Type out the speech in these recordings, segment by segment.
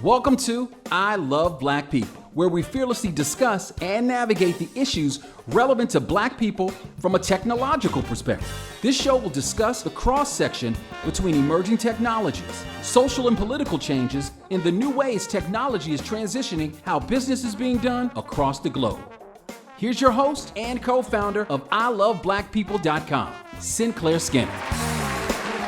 Welcome to I Love Black People, where we fearlessly discuss and navigate the issues relevant to Black people from a technological perspective. This show will discuss the cross-section between emerging technologies, social and political changes, and the new ways technology is transitioning how business is being done across the globe. Here's your host and co-founder of ILoveBlackPeople.com, Sinclair Skinner.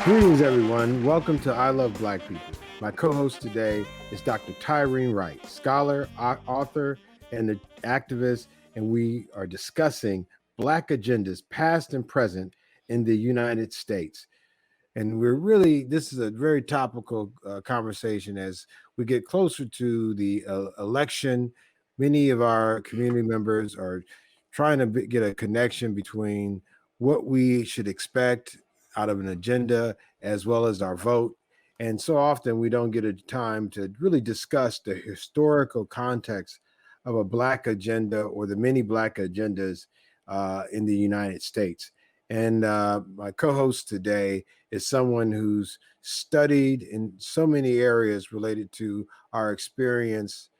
Greetings, everyone. Welcome to I Love Black People. My co-host today is Dr. Tyrene Wright, scholar, author, and an activist, and we are discussing Black agendas, past and present, in the United States. And this is a very topical conversation as we get closer to the election. Many of our community members are trying to get a connection between what we should expect out of an agenda as well as our vote. And so often we don't get a time to really discuss the historical context of a Black agenda or the many Black agendas in the United States. And my co-host today is someone who's studied in so many areas related to our experience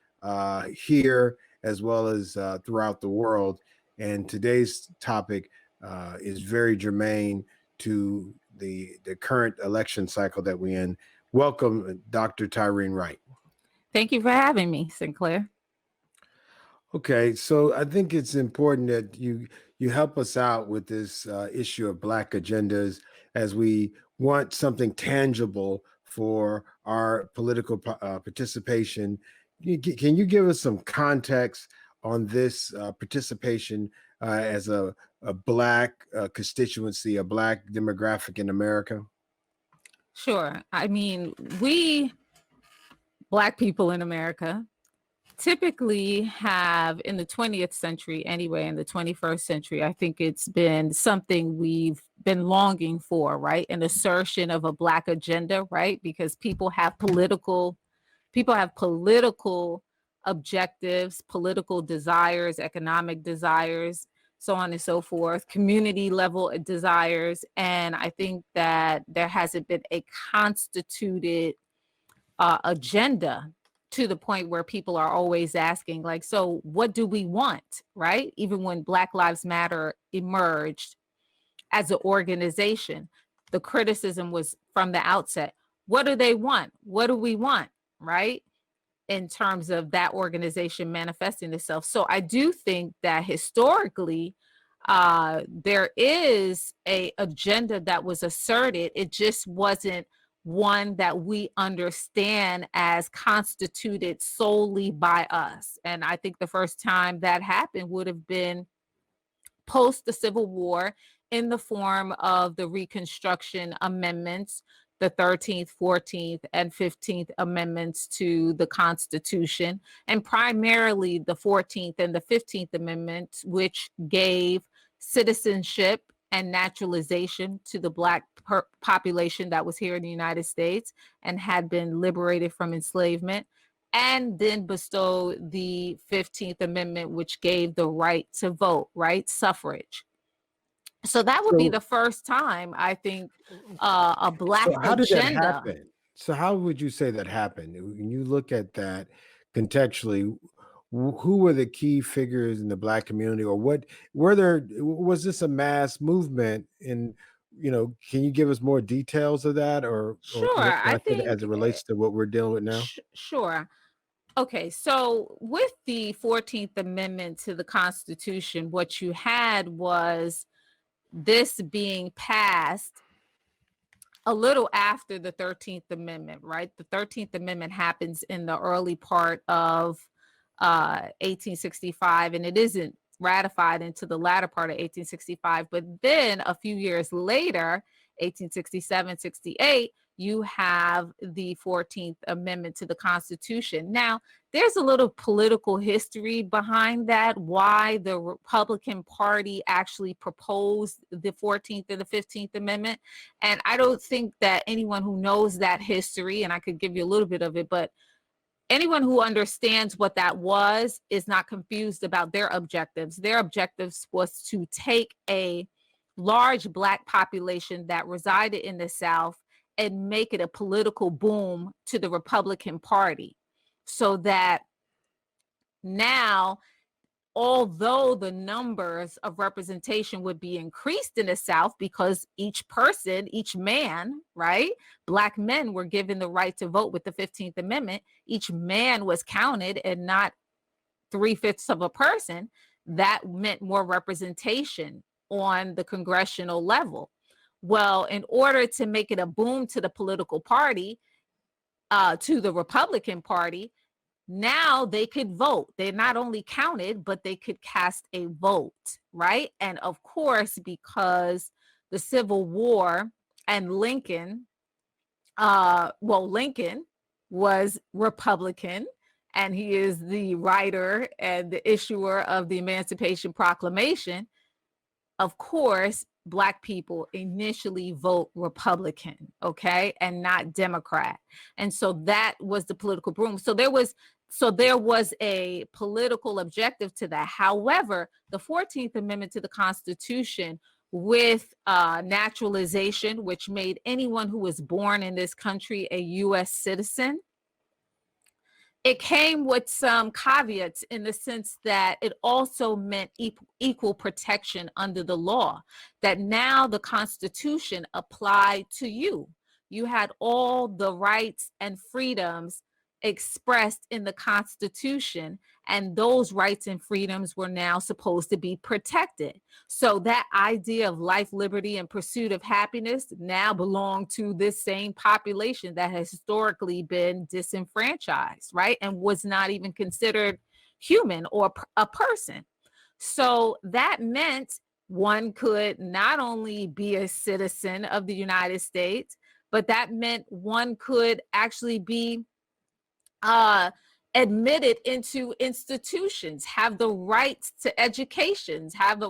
here as well as throughout the world. And today's topic is very germane to the current election cycle that we're in. Welcome, Dr. Tyrene Wright. Thank you for having me, Sinclair. Okay, so I think it's important that you help us out with this issue of Black agendas as we want something tangible for our political participation. Can you give us some context on this participation as a Black constituency, a Black demographic in America? Sure. I mean, we Black people in America typically have, in the 20th century anyway, in the 21st century, I think it's been something we've been longing for, right? An assertion of a Black agenda, right? Because people have political objectives, political desires, economic desires, so on and so forth, community level desires. And I think that there hasn't been a constituted agenda to the point where people are always asking, like, so what do we want, right? Even when Black Lives Matter emerged as an organization, the criticism was from the outset, what do they want? What do we want, right? In terms of that organization manifesting itself. So I do think that historically, there is a agenda that was asserted. It just wasn't one that we understand as constituted solely by us. And I think the first time that happened would have been post the Civil War in the form of the Reconstruction amendments, the 13th, 14th, and 15th Amendments to the Constitution, and primarily the 14th and the 15th Amendments, which gave citizenship and naturalization to the Black population that was here in the United States and had been liberated from enslavement, and then bestowed the 15th Amendment, which gave the right to vote, right? Suffrage. So that would be the first time, I think, a Black agenda. How did that happen? So how would you say that happened? When you look at that contextually, who were the key figures in the Black community, or was this a mass movement? And, can you give us more details of that, or Sure, I think as it relates to what we're dealing with now? Sure. Okay, so with the 14th Amendment to the Constitution, what you had was this being passed a little after the 13th Amendment, right? The 13th Amendment happens in the early part of 1865, and it isn't ratified into the latter part of 1865. But then a few years later, 1867, 68, you have the 14th Amendment to the Constitution. Now, there's a little political history behind that, why the Republican Party actually proposed the 14th and the 15th Amendment. And I don't think that anyone who knows that history, and I could give you a little bit of it, but anyone who understands what that was is not confused about their objectives. Their objectives was to take a large Black population that resided in the South and make it a political boom to the Republican Party. so that now, although the numbers of representation would be increased in the South because each person, each man, right? Black men were given the right to vote with the 15th Amendment. Each man was counted and not 3/5 of a person. That meant more representation on the congressional level. Well, in order to make it a boom to the political party, to the Republican Party, now they could vote. They not only counted, but they could cast a vote, right? And of course, because the Civil War and Lincoln, Lincoln was Republican, and he is the writer and the issuer of the Emancipation Proclamation. Of course, Black people initially vote Republican, okay, and not Democrat. And so that was the political boom. So there was a political objective to that. However, the 14th Amendment to the Constitution, with naturalization, which made anyone who was born in this country a U.S. citizen, it came with some caveats in the sense that it also meant equal protection under the law, that now the Constitution applied to you. You had all the rights and freedoms expressed in the Constitution, and those rights and freedoms were now supposed to be protected. So that idea of life, liberty, and pursuit of happiness now belong to this same population that has historically been disenfranchised, right? And was not even considered human or a person. So that meant one could not only be a citizen of the United States, but that meant one could actually be admitted into institutions, have the rights to educations, have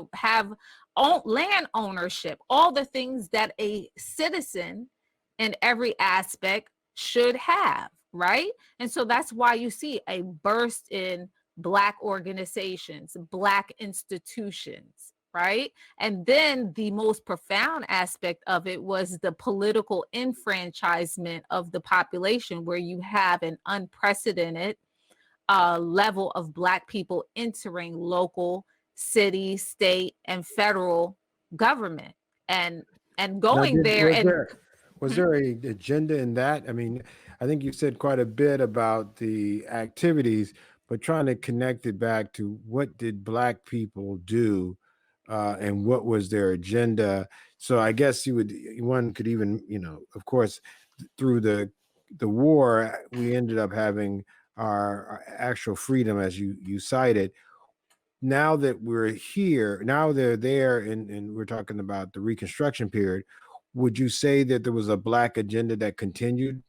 land ownership, all the things that a citizen in every aspect should have, right? And so that's why you see a burst in Black organizations, Black institutions, right? And then the most profound aspect of it was the political enfranchisement of the population, where you have an unprecedented level of Black people entering local, city, state, and federal government, and going Now, there. And was there a agenda in that? I mean, I think you said quite a bit about the activities, but trying to connect it back to what did Black people do, and what was their agenda? So I guess one could even, of course, through the war, we ended up having our actual freedom, as you cited. Now that we're here, now they're there, and we're talking about the Reconstruction period. Would you say that there was a Black agenda that continued?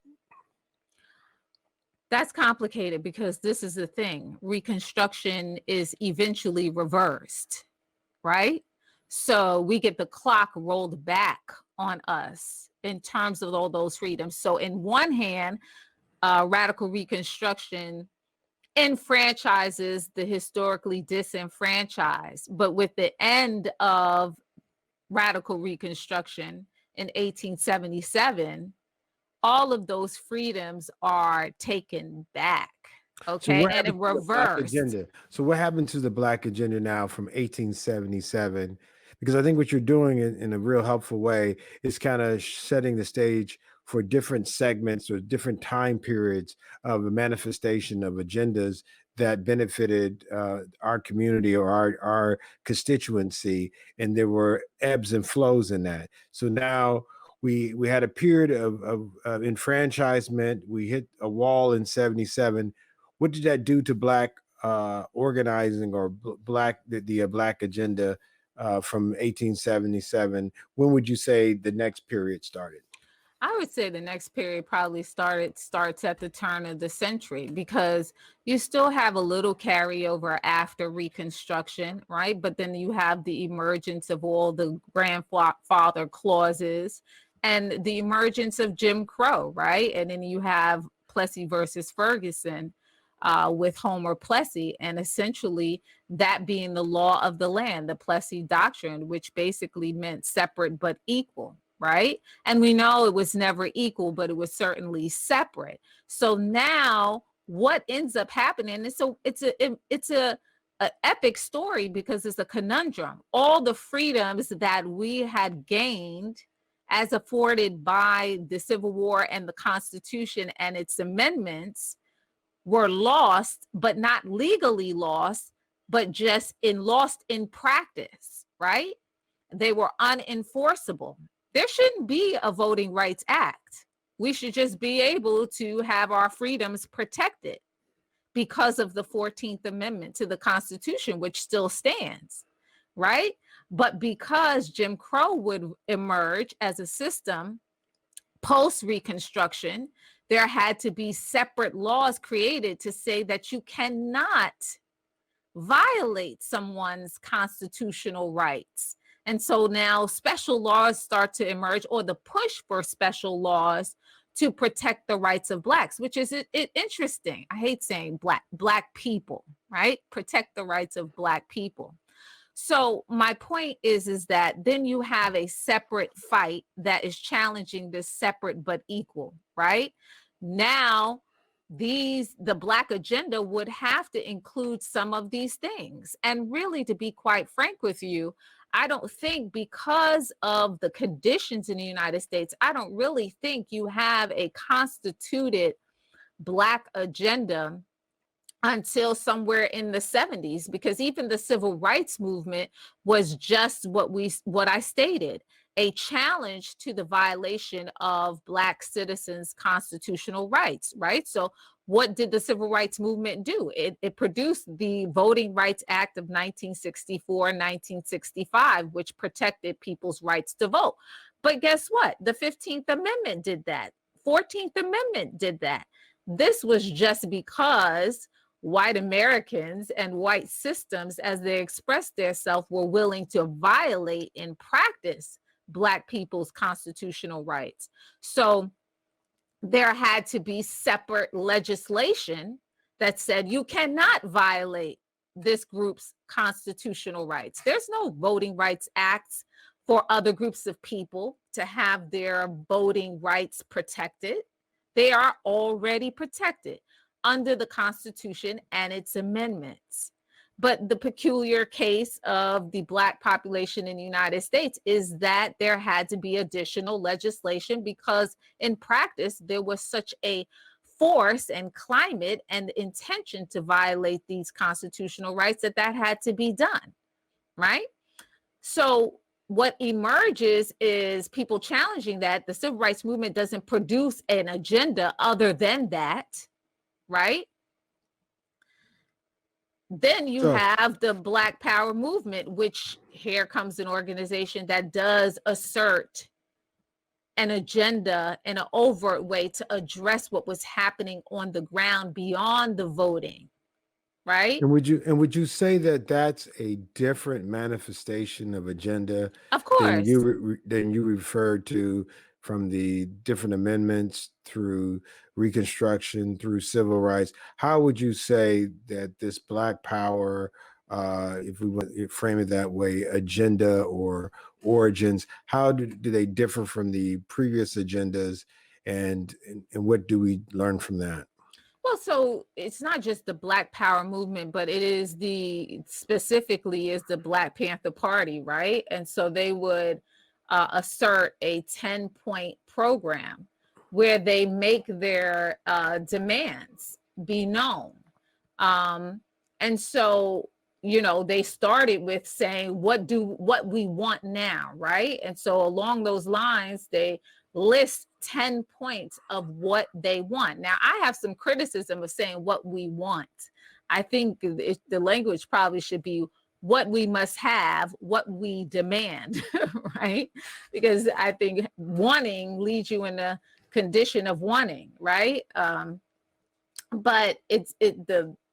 that's complicated, because this is the thing. Reconstruction is eventually reversed, right? So we get the clock rolled back on us in terms of all those freedoms. So in one hand, radical Reconstruction enfranchises the historically disenfranchised, but with the end of radical Reconstruction in 1877, all of those freedoms are taken back. Okay, and it reversed. So what happened to the Black agenda now from 1877? Because I think what you're doing in a real helpful way is kind of setting the stage for different segments or different time periods of a manifestation of agendas that benefited our community or our constituency, and there were ebbs and flows in that. So now we had a period of enfranchisement. We hit a wall in 77. What did that do to Black organizing or the Black agenda from 1877? When would you say the next period started? I would say the next period probably starts at the turn of the century, because you still have a little carryover after Reconstruction, right? But then you have the emergence of all the grandfather clauses and the emergence of Jim Crow, right? And then you have Plessy versus Ferguson with Homer Plessy, and essentially that being the law of the land, the Plessy Doctrine, which basically meant separate but equal, right? And we know it was never equal, but it was certainly separate. So now what ends up happening? And so it's a epic story because it's a conundrum. All the freedoms that we had gained as afforded by the Civil War and the Constitution and its amendments were lost, but not legally lost, but just lost in practice, right? They were unenforceable. There shouldn't be a Voting Rights Act. We should just be able to have our freedoms protected because of the 14th Amendment to the Constitution, which still stands, right? But because Jim Crow would emerge as a system post Reconstruction, there had to be separate laws created to say that you cannot violate someone's constitutional rights. And so now special laws start to emerge, or the push for special laws to protect the rights of Blacks, which is interesting. I hate saying Black people, right? Protect the rights of Black people. So my point is that then you have a separate fight that is challenging this separate but equal, right? Now, the Black agenda would have to include some of these things. And really, to be quite frank with you, I don't think, because of the conditions in the United States, I don't really think you have a constituted Black agenda until somewhere in the 70s, because even the civil rights movement was just what I stated, a challenge to the violation of Black citizens' constitutional rights, right? So what did the civil rights movement do? It produced the Voting Rights Act of 1964 and 1965, which protected people's rights to vote. But guess what? The 15th Amendment did that. 14th Amendment did that. This was just because white Americans and white systems, as they expressed themselves, were willing to violate in practice Black people's constitutional rights. So there had to be separate legislation that said you cannot violate this group's constitutional rights. There's no Voting Rights Acts for other groups of people to have their voting rights protected. They are already protected under the Constitution and its amendments. But the peculiar case of the Black population in the United States is that there had to be additional legislation because in practice, there was such a force and climate and intention to violate these constitutional rights that had to be done, right? So what emerges is people challenging that. The civil rights movement doesn't produce an agenda other than that, right? Then you have the Black Power movement, which here comes an organization that does assert an agenda in an overt way to address what was happening on the ground beyond the voting, right? And would you say that that's a different manifestation of agenda Of course. than you referred to, from the different amendments through Reconstruction, through civil rights? How would you say that this Black Power, if we want to frame it that way, agenda or origins, how do they differ from the previous agendas, and what do we learn from that? Well, so it's not just the Black Power movement, but it is specifically is the Black Panther Party, right? And so they would assert a 10-point program where they make their demands be known. And so, they started with saying, what we want now, right? And so along those lines, they list 10 points of what they want. Now, I have some criticism of saying what we want. I think the language probably should be what we must have, what we demand, right? Because I think wanting leads you in a condition of wanting, right? But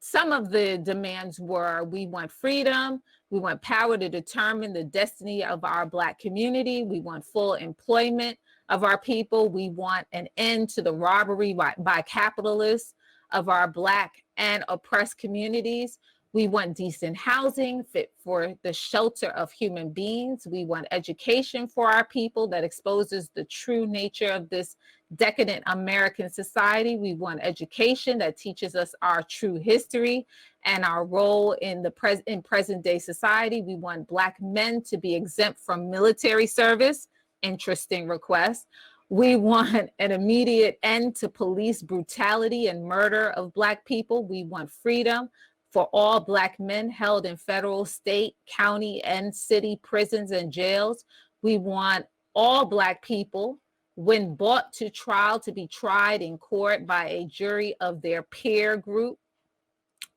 some of the demands were, we want freedom, we want power to determine the destiny of our Black community, we want full employment of our people, we want an end to the robbery by capitalists of our Black and oppressed communities. We want decent housing fit for the shelter of human beings. We want education for our people that exposes the true nature of this decadent American society. We want education that teaches us our true history and our role in the present day society. We want Black men to be exempt from military service. Interesting request. We want an immediate end to police brutality and murder of Black people. We want freedom for all Black men held in federal, state, county, and city prisons and jails. We want all Black people, when brought to trial, to be tried in court by a jury of their peer group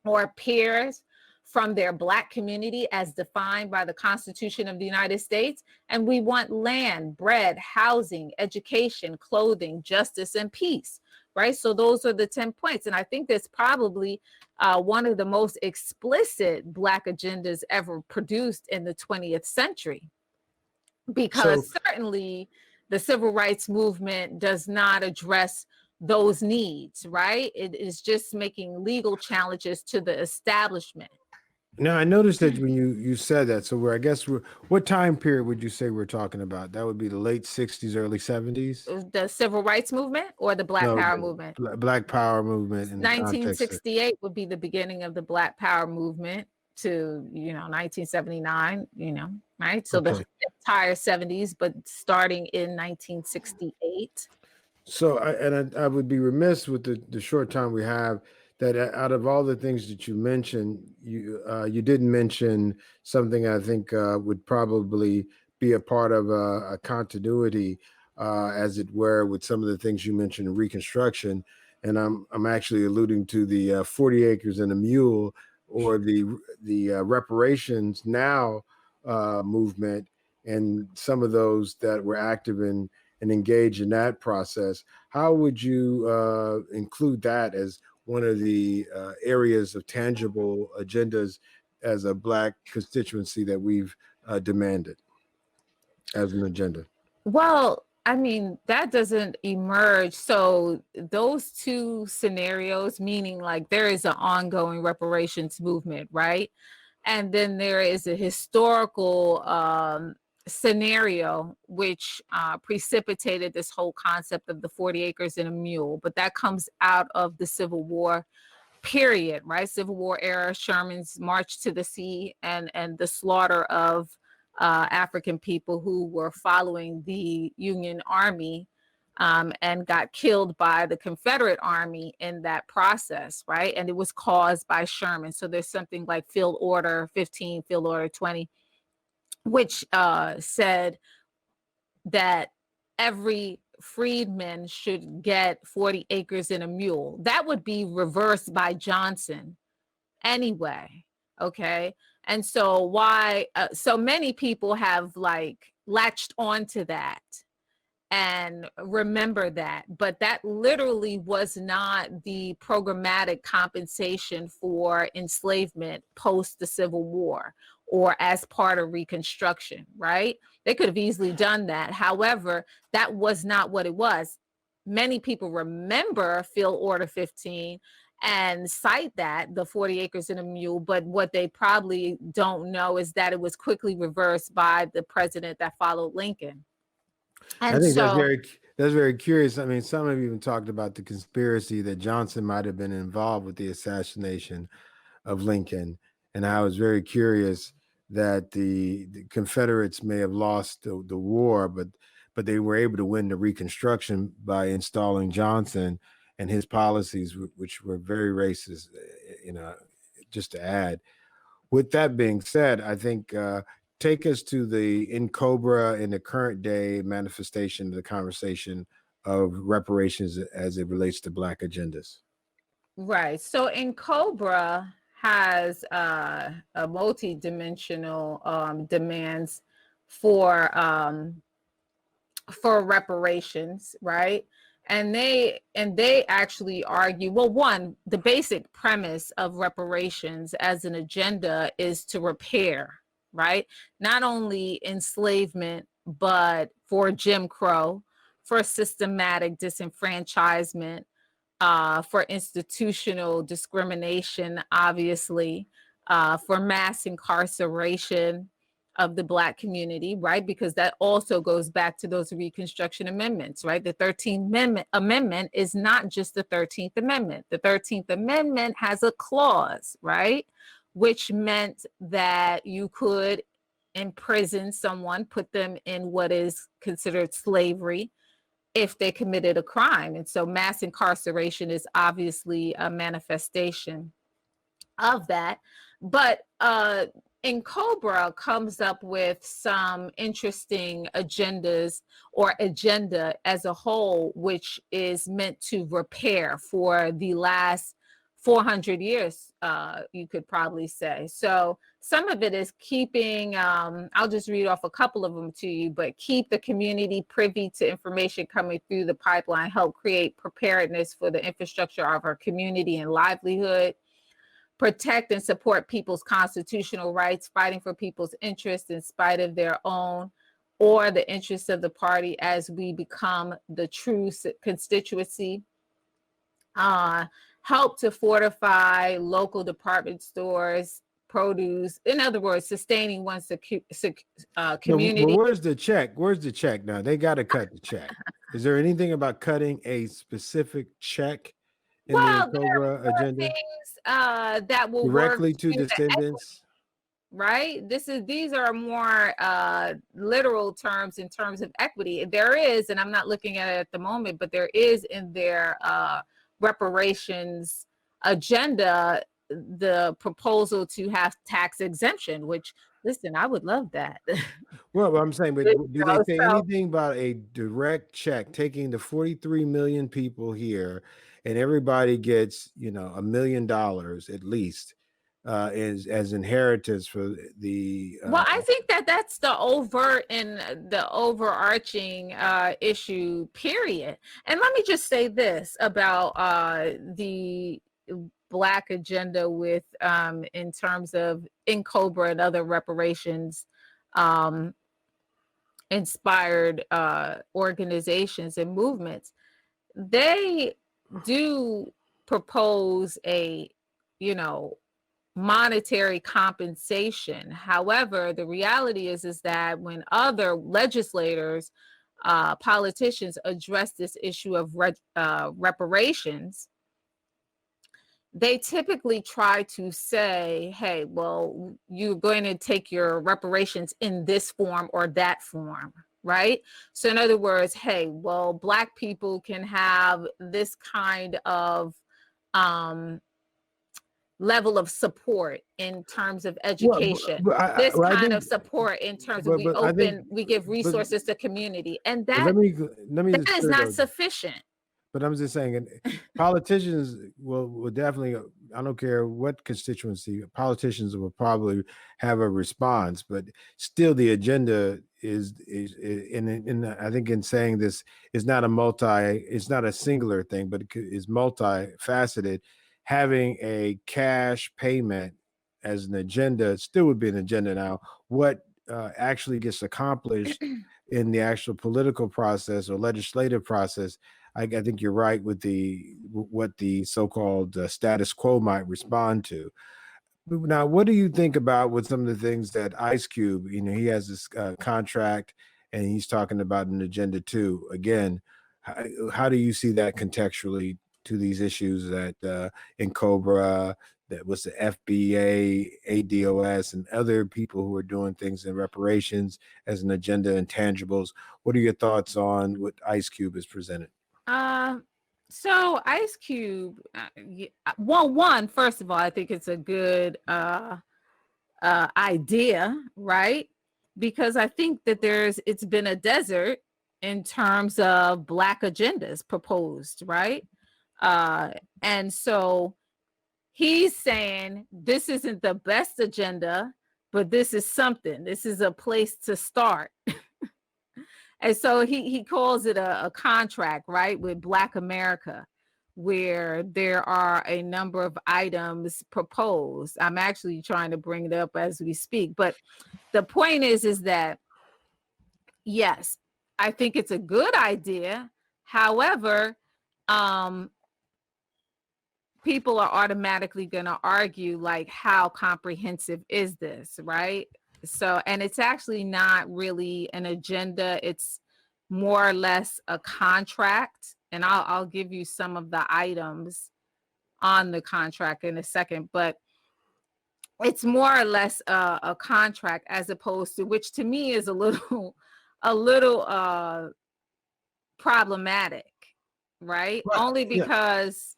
or peers from their Black community as defined by the Constitution of the United States. And we want land, bread, housing, education, clothing, justice, and peace, right? So those are the 10 points. And I think that's probably one of the most explicit Black agendas ever produced in the 20th century. Because certainly the civil rights movement does not address those needs, right? It is just making legal challenges to the establishment. Now, I noticed that when you said that, so what time period would you say we're talking about? That would be the late 60s, early 70s? The civil rights movement or the Black Power movement? Black Power movement. In 1968 would be the beginning of the Black Power movement to, 1979, right? So the entire 70s, but starting in 1968. So, I would be remiss with the short time we have that out of all the things that you mentioned, you didn't mention something I think would probably be a part of a continuity, as it were, with some of the things you mentioned in Reconstruction, and I'm actually alluding to the 40 acres and a mule, or the Reparations Now movement, and some of those that were active in and engaged in that process. How would you include that as one of the areas of tangible agendas as a Black constituency that we've demanded as an agenda? Well, I mean, that doesn't emerge. So those two scenarios, meaning like there is an ongoing reparations movement, right? And then there is a historical scenario which precipitated this whole concept of the 40 acres and a mule, but that comes out of the Civil War period, right? Civil War era, Sherman's march to the sea and the slaughter of African people who were following the Union Army and got killed by the Confederate Army in that process, right? And it was caused by Sherman. So there's something like Field Order 15, Field Order 20, which said that every freedman should get 40 acres and a mule. That would be reversed by Johnson anyway, okay? And so why, so many people have like latched onto that and remember that, but that literally was not the programmatic compensation for enslavement post the Civil War or as part of Reconstruction, right? They could have easily done that. However, that was not what it was. Many people remember Field Order 15 and cite that, the 40 acres and a mule, but what they probably don't know is that it was quickly reversed by the president that followed Lincoln. And I think that's very curious. I mean, some have even talked about the conspiracy that Johnson might have been involved with the assassination of Lincoln. And I was very curious that the Confederates may have lost the war, but they were able to win the Reconstruction by installing Johnson and his policies, which were very racist, just to add. With that being said, I think take us to the in the current day manifestation of the conversation of reparations as it relates to Black agendas. Right. So Cobra has a multi-dimensional demands for reparations, right? And they actually argue, well, one, the basic premise of reparations as an agenda is to repair, right? Not only enslavement, but for Jim Crow, for systematic disenfranchisement, for institutional discrimination, obviously, for mass incarceration of the Black community, right? Because that also goes back to those Reconstruction amendments, right? The 13th Amendment is not just the 13th Amendment. The 13th Amendment has a clause, right? Which meant that you could imprison someone, put them in what is considered slavery if they committed a crime. And so mass incarceration is obviously a manifestation of that. But in Cobra comes up with some interesting agendas or agenda as a whole, which is meant to repair for the last 400 years, you could probably say. So some of it is keeping, I'll just read off a couple of them to you, but keep the community privy to information coming through the pipeline, help create preparedness for the infrastructure of our community and livelihood, protect and support people's constitutional rights, fighting for people's interests in spite of their own or the interests of the party as we become the true constituency. Help to fortify local department stores, produce, in other words, sustaining one's community. Well, where's the check? Where's the check now? They got to cut the check. Is there anything about cutting a specific check in the Cobra agenda? Things that will Directly work to descendants? Right? These are more literal terms in terms of equity. There is, and I'm not looking at it at the moment, but there is in their reparations agenda the proposal to have tax exemption, which, listen, I would love that. Well, I'm saying, but do they say anything about a direct check, taking the 43 million people here and everybody gets, $1 million at least as inheritance for the well, I think that's the overt and the overarching issue, period. And let me just say this about the Black agenda with in terms of in Cobra and other reparations inspired organizations and movements. They do propose a monetary compensation. However, the reality is that when other legislators, politicians address this issue of reparations, they typically try to say, hey, well, you're going to take your reparations in this form or that form, right? So in other words, hey, well, Black people can have this kind of level of support in terms of education, this kind of support in terms of we give resources to community, and that is not sufficient. But I'm just saying, politicians will definitely, I don't care what constituency, politicians will probably have a response, but still the agenda is I think in saying this is not it's not a singular thing, but it is multifaceted. Having a cash payment as an agenda still would be an agenda. Now, what actually gets accomplished in the actual political process or legislative process, I think you're right with what the so-called status quo might respond to. Now, what do you think about with some of the things that Ice Cube, he has this contract and he's talking about an agenda too? Again, how do you see that contextually to these issues that in Cobra, that was the FBA, ADOS, and other people who are doing things in reparations as an agenda, intangibles? What are your thoughts on what Ice Cube has presented? So Ice Cube, one, first of all, I think it's a good idea, right? Because I think that it's been a desert in terms of Black agendas proposed, right? And so he's saying this isn't the best agenda, but this is something. This is a place to start. And so he calls it a contract, right, with Black America, where there are a number of items proposed. I'm actually trying to bring it up as we speak. But the point is that, yes, I think it's a good idea. However, people are automatically going to argue, like, how comprehensive is this, right? So, and it's actually not really an agenda. It's more or less a contract. And I'll give you some of the items on the contract in a second, but it's more or less a contract, as opposed to, which to me is a little problematic, right? Right. Only Yeah. because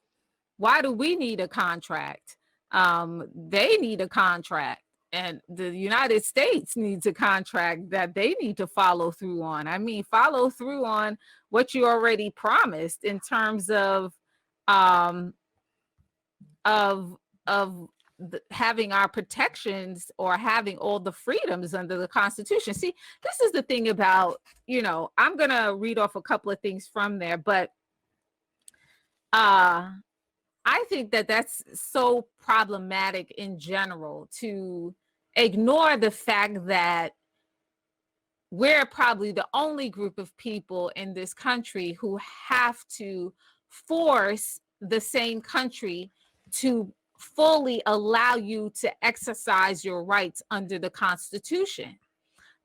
why do we need a contract? They need a contract, and the United States needs a contract that they need to follow through on. I mean, follow through on what you already promised in terms um, of having our protections, or having all the freedoms under the Constitution. See, this is the thing about, I'm gonna read off a couple of things from there, but I think that that's so problematic in general, to ignore the fact that we're probably the only group of people in this country who have to force the same country to fully allow you to exercise your rights under the Constitution.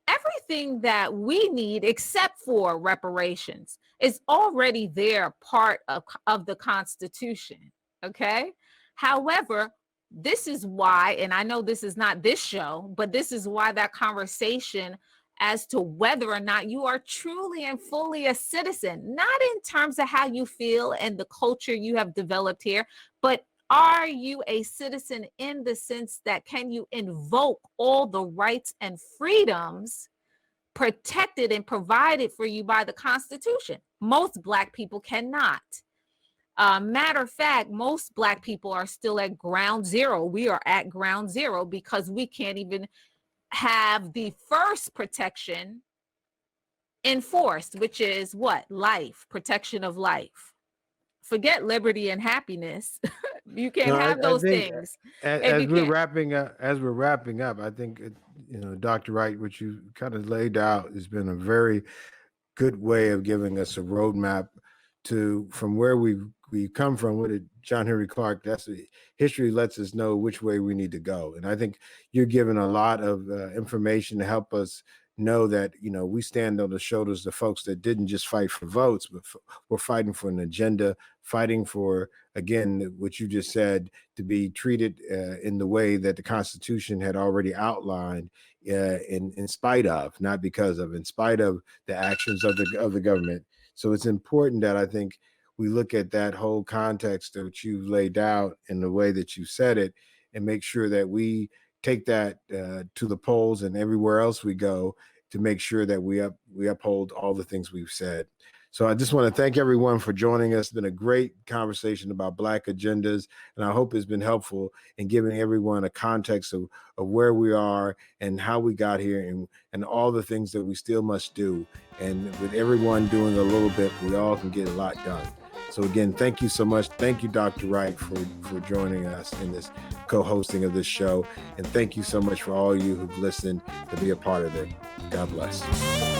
Everything that we need, except for reparations, is already there, part of the Constitution. Okay. However, this is why, and I know this is not this show, but this is why that conversation as to whether or not you are truly and fully a citizen, not in terms of how you feel and the culture you have developed here, but are you a citizen in the sense that can you invoke all the rights and freedoms protected and provided for you by the Constitution? Most Black people cannot. Matter of fact, most Black people are still at ground zero. We are at ground zero because we can't even have the first protection enforced, which is what? Life, protection of life. Forget liberty and happiness. You can't have those things. As we're wrapping up, I think Dr. Wright, what you kind of laid out has been a very good way of giving us a roadmap to from where we come from. What did John Henry Clark? History lets us know which way we need to go, and I think you're giving a lot of information to help us know that we stand on the shoulders of folks that didn't just fight for votes, but we're fighting for an agenda, fighting for, again, what you just said, to be treated in the way that the Constitution had already outlined, in spite of, not because of, in spite of the actions of the government. So it's important that I think we look at that whole context that you've laid out in the way that you said it, and make sure that we take that to the polls and everywhere else we go to make sure that we uphold all the things we've said. So I just want to thank everyone for joining us. It's been a great conversation about Black agendas, and I hope it's been helpful in giving everyone a context of where we are and how we got here, and all the things that we still must do. And with everyone doing a little bit, we all can get a lot done. So again, thank you so much. Thank you, Dr. Wright, for joining us in this co-hosting of this show. And thank you so much for all you who've listened to be a part of it. God bless.